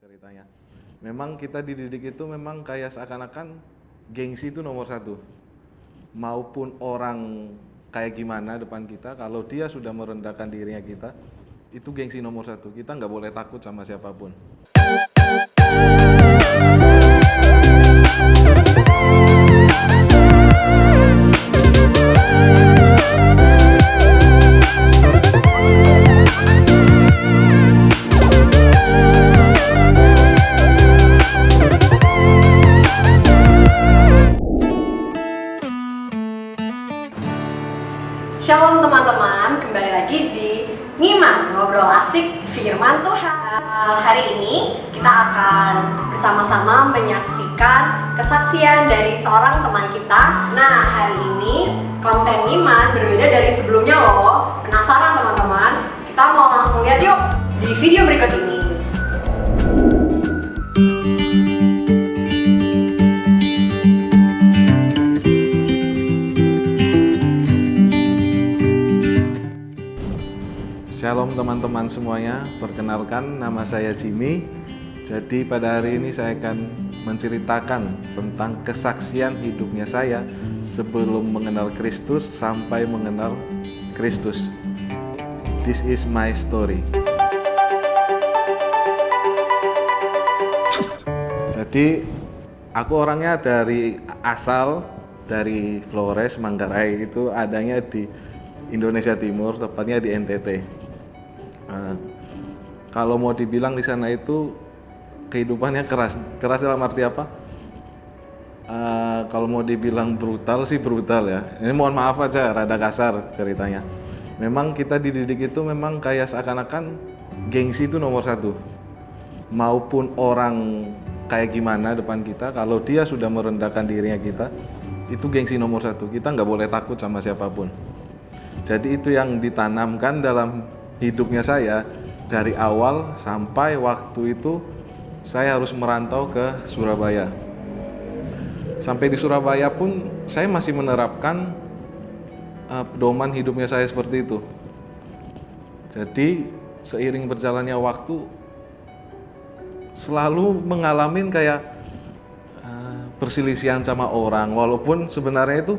ceritanya. Memang kita dididik itu memang kayak seakan-akan gengsi itu nomor satu. Maupun orang kayak gimana depan kita, kalau dia sudah merendahkan dirinya kita, itu gengsi nomor satu. Kita nggak boleh takut sama siapapun. Shalom teman-teman, kembali lagi di Ngimang, ngobrol asik firman Tuhan. Hari ini kita akan bersama-sama menyaksikan kesaksian dari seorang teman kita. Nah, hari ini konten Ngimang berbeda dari sebelumnya loh. Penasaran teman-teman? Kita mau langsung lihat yuk di video berikut ini. Shalom teman-teman semuanya, perkenalkan nama saya Jimmy. Jadi pada hari ini saya akan menceritakan tentang kesaksian hidupnya saya sebelum mengenal Kristus sampai mengenal Kristus. This is my story. Jadi aku orangnya dari Flores, Manggarai, itu adanya di Indonesia Timur, tepatnya di NTT. Kalau mau dibilang di sana itu kehidupannya keras dalam arti apa? Kalau mau dibilang brutal sih brutal ya. Ini mohon maaf aja, rada kasar ceritanya. Memang kita dididik itu memang kayak seakan-akan gengsi itu nomor satu. Maupun orang kayak gimana depan kita, kalau dia sudah merendahkan dirinya kita, itu gengsi nomor satu. Kita nggak boleh takut sama siapapun. Jadi itu yang ditanamkan dalam hidupnya saya dari awal sampai waktu itu saya harus merantau ke Surabaya. Sampai di Surabaya pun saya masih menerapkan pedoman hidupnya saya seperti itu. Jadi seiring berjalannya waktu selalu mengalami kayak perselisihan sama orang, walaupun sebenarnya itu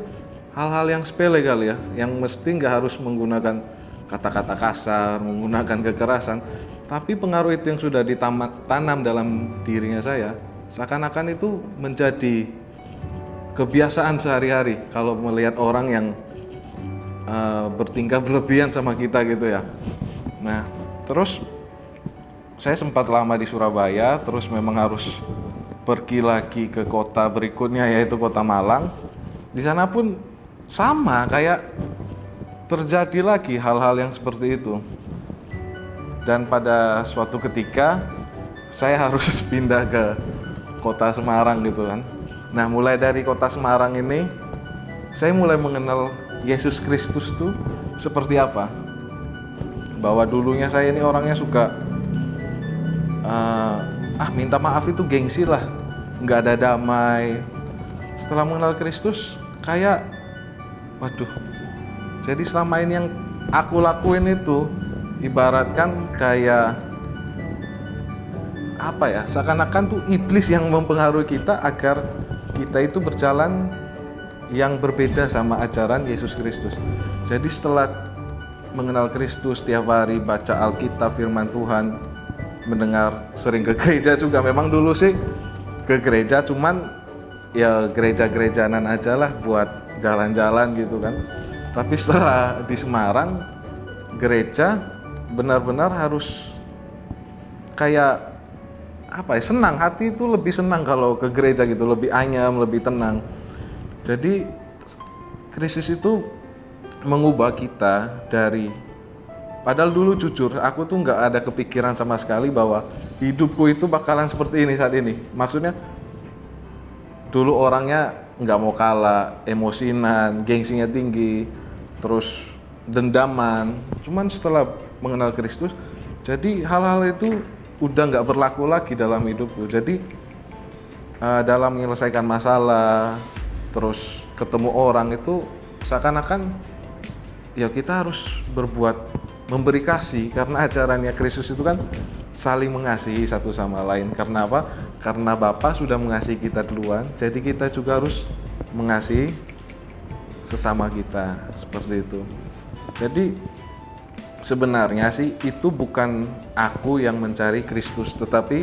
hal-hal yang sepele kali ya, yang mesti nggak harus menggunakan kata-kata kasar, menggunakan kekerasan, tapi pengaruh itu yang sudah ditanam dalam dirinya saya, seakan-akan itu menjadi kebiasaan sehari-hari kalau melihat orang yang bertingkah berlebihan sama kita gitu ya. Nah, terus saya sempat lama di Surabaya, terus memang harus pergi lagi ke kota berikutnya, yaitu kota Malang. Di sana pun sama, kayak terjadi lagi hal-hal yang seperti itu. Dan pada suatu ketika saya harus pindah ke kota Semarang gitu kan. Nah, mulai dari kota Semarang ini saya mulai mengenal Yesus Kristus itu seperti apa. Bahwa dulunya saya ini orangnya suka minta maaf itu gengsi lah, nggak ada damai. Setelah mengenal Kristus kayak waduh, jadi selama ini yang aku lakuin itu ibaratkan kayak apa ya, seakan-akan tuh iblis yang mempengaruhi kita agar kita itu berjalan yang berbeda sama ajaran Yesus Kristus. Jadi setelah mengenal Kristus, tiap hari baca Alkitab, firman Tuhan, mendengar, sering ke gereja juga. Memang dulu sih ke gereja cuman ya gereja-gerejanan aja lah buat jalan-jalan gitu kan. Tapi setelah di Semarang, gereja benar-benar harus kayak apa ya, senang, hati itu lebih senang kalau ke gereja gitu, lebih anyam, lebih tenang. Jadi Kristus itu mengubah kita dari, padahal dulu jujur aku tuh nggak ada kepikiran sama sekali bahwa hidupku itu bakalan seperti ini saat ini. Maksudnya dulu orangnya nggak mau kalah, emosinan, gengsinya tinggi, terus dendaman. Cuman setelah mengenal Kristus, jadi hal-hal itu udah nggak berlaku lagi dalam hidupku. Jadi dalam menyelesaikan masalah, terus ketemu orang itu seakan-akan ya kita harus memberi kasih, karena ajarannya Kristus itu kan saling mengasihi satu sama lain. Karena apa? Karena Bapa sudah mengasihi kita duluan, jadi kita juga harus mengasihi sesama kita, seperti itu. Jadi sebenarnya sih itu bukan aku yang mencari Kristus, tetapi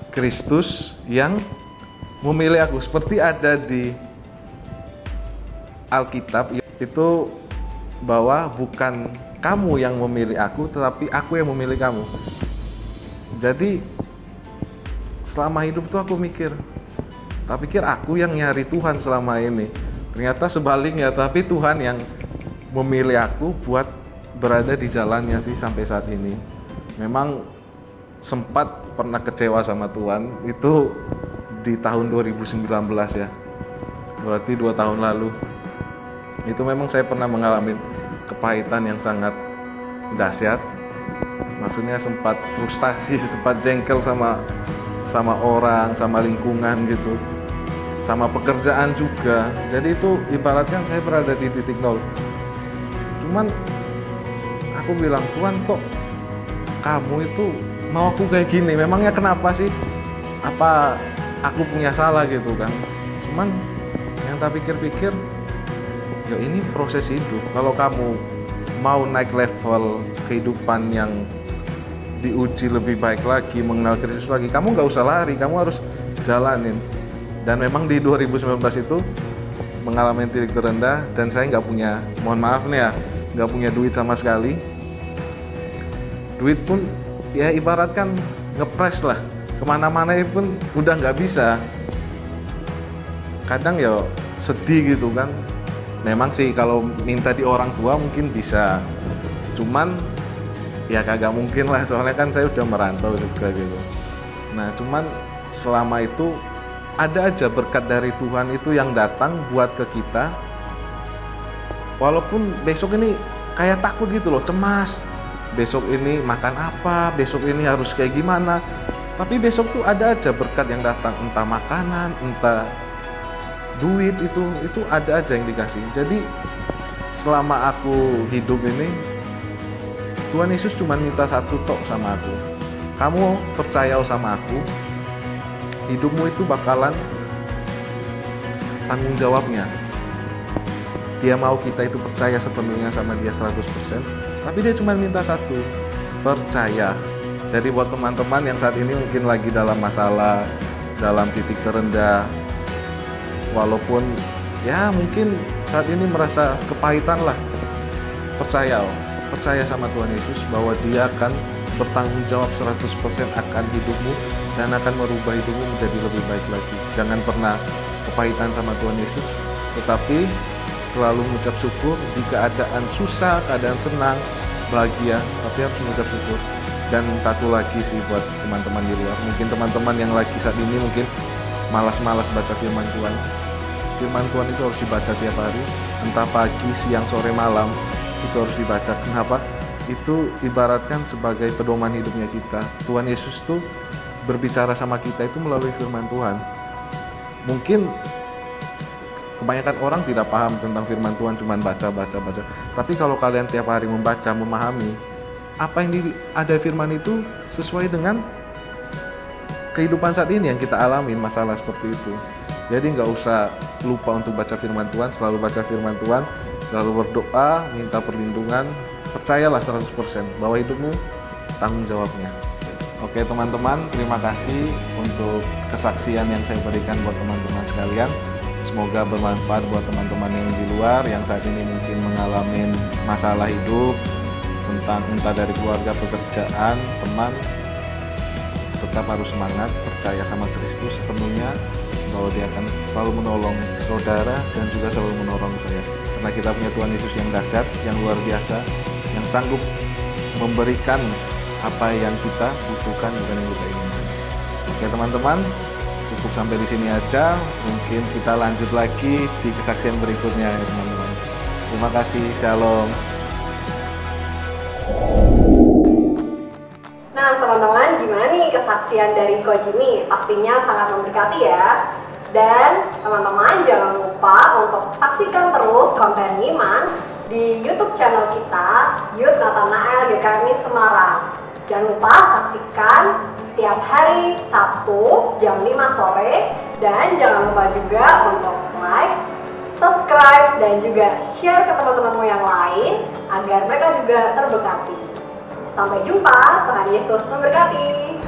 Kristus yang memilih aku. Seperti ada di Alkitab itu bahwa bukan kamu yang memilih aku, tetapi aku yang memilih kamu. Jadi selama hidup tuh aku tak pikir aku yang nyari Tuhan selama ini. Ternyata sebaliknya, tapi Tuhan yang memilih aku buat berada di jalannya sih sampai saat ini. Memang sempat pernah kecewa sama Tuhan itu di tahun 2019 ya, berarti 2 tahun lalu. Itu memang saya pernah mengalami kepahitan yang sangat dahsyat. Maksudnya sempat frustasi, sempat jengkel sama orang, sama lingkungan gitu, sama pekerjaan juga. Jadi itu ibaratkan saya berada di titik nol. Cuman aku bilang, Tuhan, kok kamu itu mau aku kayak gini? Memangnya kenapa sih? Apa aku punya salah gitu kan? Cuman yang tak pikir-pikir, ya ini proses hidup. Kalau kamu mau naik level kehidupan yang diuji lebih baik lagi, mengenal Kristus lagi, kamu nggak usah lari, kamu harus jalanin. Dan memang di 2019 itu mengalami titik terendah, dan saya nggak punya, mohon maaf nih ya, nggak punya duit sama sekali. Duit pun ya ibaratkan ngepres lah, kemana-mana pun udah nggak bisa. Kadang ya sedih gitu kan. Memang sih kalau minta di orang tua mungkin bisa, cuman ya kagak mungkin lah, soalnya kan saya udah merantau juga gitu. Nah cuman selama itu ada aja berkat dari Tuhan itu yang datang buat ke kita. Walaupun besok ini kayak takut gitu loh, cemas, besok ini makan apa, besok ini harus kayak gimana. Tapi besok tuh ada aja berkat yang datang, entah makanan, entah duit, itu ada aja yang dikasih. Jadi selama aku hidup ini, Tuhan Yesus cuma minta satu tok sama aku. Kamu percaya sama aku, hidupmu itu bakalan tanggung jawabnya. Dia mau kita itu percaya sepenuhnya sama dia 100%, tapi dia cuma minta satu, percaya. Jadi buat teman-teman yang saat ini mungkin lagi dalam masalah, dalam titik terendah, walaupun ya mungkin saat ini merasa kepahitan lah, percaya sama Tuhan Yesus bahwa dia akan bertanggung jawab 100% akan hidupmu dan akan merubah hidupmu menjadi lebih baik lagi. Jangan pernah kepahitan sama Tuhan Yesus, tetapi selalu mengucap syukur di keadaan susah, keadaan senang, bahagia, tapi harus mengucap syukur. Dan satu lagi sih buat teman-teman di luar, mungkin teman-teman yang lagi saat ini mungkin malas-malas baca firman Tuhan. Firman Tuhan itu harus dibaca tiap hari, entah pagi, siang, sore, malam, itu harus dibaca. Kenapa? Itu ibaratkan sebagai pedoman hidupnya kita. Tuhan Yesus tuh berbicara sama kita itu melalui firman Tuhan. Mungkin kebanyakan orang tidak paham tentang firman Tuhan, cuman baca. Tapi kalau kalian tiap hari membaca, memahami apa yang ada firman itu sesuai dengan kehidupan saat ini yang kita alamin, masalah seperti itu. Jadi nggak usah lupa untuk baca firman Tuhan, selalu baca firman Tuhan, selalu berdoa, minta perlindungan, percayalah 100% bahwa hidupmu tanggung jawabnya. Oke teman-teman, terima kasih untuk kesaksian yang saya berikan buat teman-teman sekalian. Semoga bermanfaat buat teman-teman yang di luar, yang saat ini mungkin mengalami masalah hidup, tentang entah dari keluarga, pekerjaan, teman. Tetap harus semangat, percaya sama Kristus sepenuhnya, bahwa dia akan selalu menolong saudara dan juga selalu menolong saya. Karena kita punya Tuhan Yesus yang dahsyat, yang luar biasa, yang sanggup memberikan apa yang kita butuhkan, bukan yang kita inginkan. Oke teman-teman, cukup sampai di sini aja. Mungkin kita lanjut lagi di kesaksian berikutnya ya teman-teman. Terima kasih, shalom. Nah teman-teman, gimana nih kesaksian dari Ko Jimmy? Pastinya sangat memberkati ya. Dan teman-teman jangan lupa untuk saksikan terus konten Ngiman di YouTube channel kita, Youth Nathanael GKMI Semarang. Jangan lupa saksikan setiap hari Sabtu jam 5 sore. Dan jangan lupa juga untuk like, subscribe, dan juga share ke teman-temanmu yang lain agar mereka juga terberkati. Sampai jumpa, Tuhan Yesus memberkati.